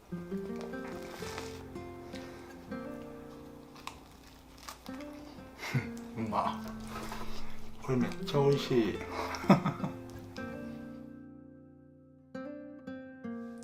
まあこれめっちゃ美味しい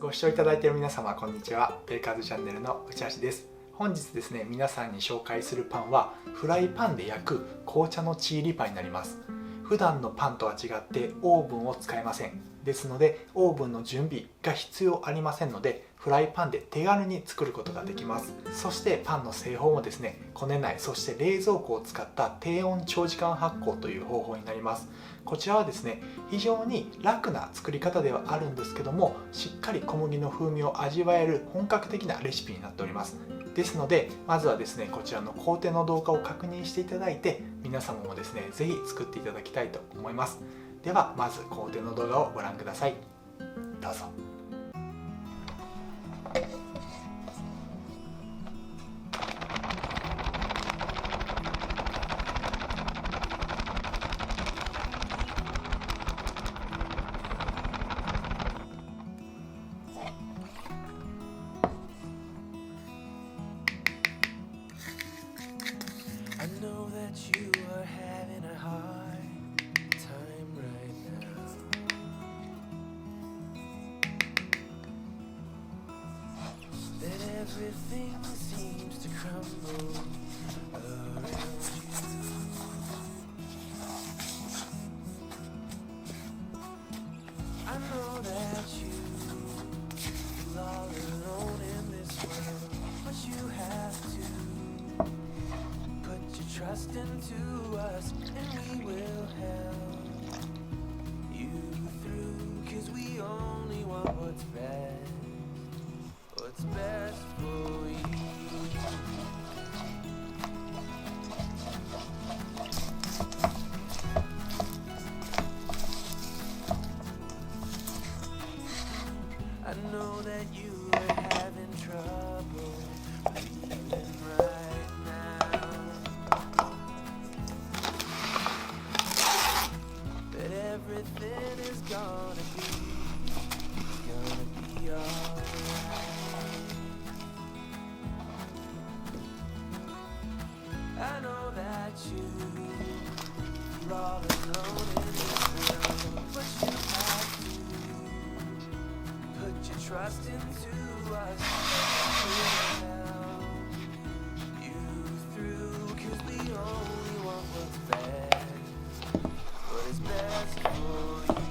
ご視聴いただいている皆様こんにちは。ベーカーズチャンネルの内橋です。本日ですね、皆さんに紹介するパンはフライパンで焼く紅茶のチーリパンになります。普段のパンとは違ってオーブンを使えません。ですのでオーブンの準備が必要ありませんので、フライパンで手軽に作ることができます。そしてパンの製法もですね、こねない、そして冷蔵庫を使った低温長時間発酵という方法になります。こちらはですね、非常に楽な作り方ではあるんですけども、しっかり小麦の風味を味わえる本格的なレシピになっております。ですのでまずはですね、こちらの工程の動画を確認していただいて、皆様もですね是非作っていただきたいと思います。ではまず工程の動画をご覧ください。どうぞ。I know that you are having a hard time right now. That everything seems to crumble around you. I know that you feel all alone in this world, but you have to trust into us, and we will help you through, 'cause we only want what's best for you. I know that you are having trouble breathing right now. Everything is gonna be alright. I know that you're all alone in this world, but you have to put your trust into us. We'll help you through, 'cause we only want what's best. What is best for you?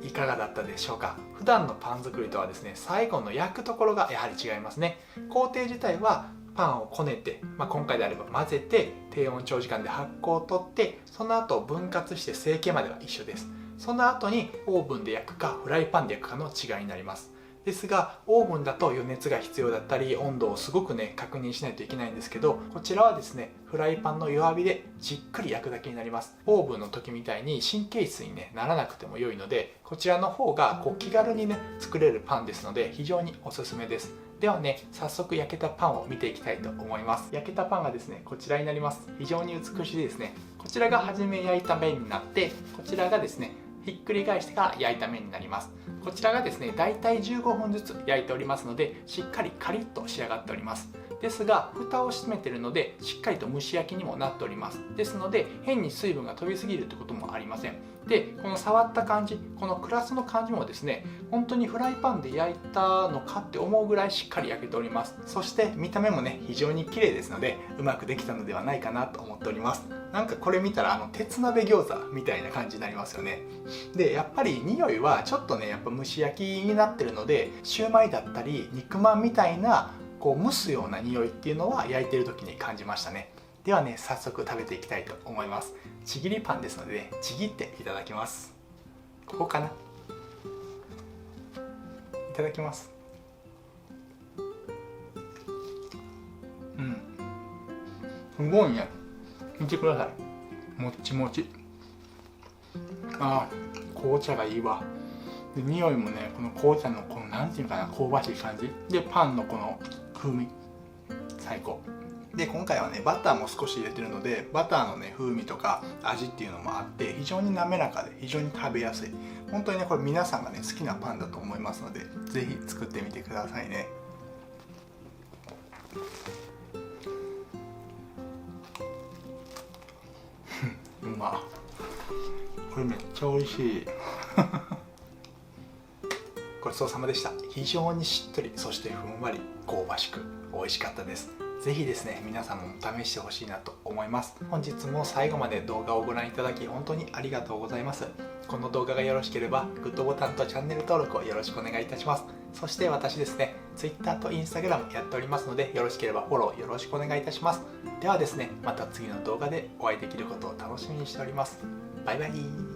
いかがだったでしょうか。普段のパン作りとはですね、最後の焼くところがやはり違いますね。工程自体はパンをこねて、今回であれば混ぜて低温長時間で発酵を取って、その後分割して成形までは一緒です。その後にオーブンで焼くかフライパンで焼くかの違いになります。ですがオーブンだと余熱が必要だったり温度をすごくね確認しないといけないんですけど、こちらはですねフライパンの弱火でじっくり焼くだけになります。オーブンの時みたいに神経質に、ならなくても良いので、こちらの方が気軽に作れるパンですので非常におすすめです。では早速焼けたパンを見ていきたいと思います。焼けたパンがですねこちらになります。非常に美しいですね。こちらが初め焼いた面になって、こちらがですねひっくり返してから焼いた面になります。こちらがですねだいたい15分ずつ焼いておりますので、しっかりカリッと仕上がっております。ですが蓋を閉めているのでしっかりと蒸し焼きにもなっております。ですので変に水分が飛びすぎるってこともありません。でこの触った感じ、このクラスの感じもですね本当にフライパンで焼いたのかって思うぐらいしっかり焼けております。そして見た目も非常に綺麗ですので、うまくできたのではないかなと思っております。なんかこれ見たら鉄鍋餃子みたいな感じになりますよね。でやっぱり匂いはちょっとやっぱ蒸し焼きになってるので、シューマイだったり肉まんみたいな蒸すような匂いっていうのは焼いてる時に感じましたね。では早速食べていきたいと思います。ちぎりパンですのでちぎっていただきます。ここかな。いただきます。すごいね。見てください。もっちもち。紅茶がいいわ。で匂いもこの紅茶のなんていうかな、香ばしい感じで、パンのこの風味最高で、今回はバターも少し入れてるので、バターの風味とか味っていうのもあって非常に滑らかで非常に食べやすい。本当にこれ皆さんが好きなパンだと思いますので、ぜひ作ってみてくださいね。うまっ。これめっちゃ美味しい。ごちそうさまでした。非常にしっとり、そしてふんわり香ばしく美味しかったです。ぜひですね皆様も試してほしいなと思います。本日も最後まで動画をご覧いただき本当にありがとうございます。この動画がよろしければグッドボタンとチャンネル登録をよろしくお願いいたします。そして私ですね Twitter と Instagram やっておりますので、よろしければフォローよろしくお願いいたします。ではですねまた次の動画でお会いできることを楽しみにしております。バイバイ。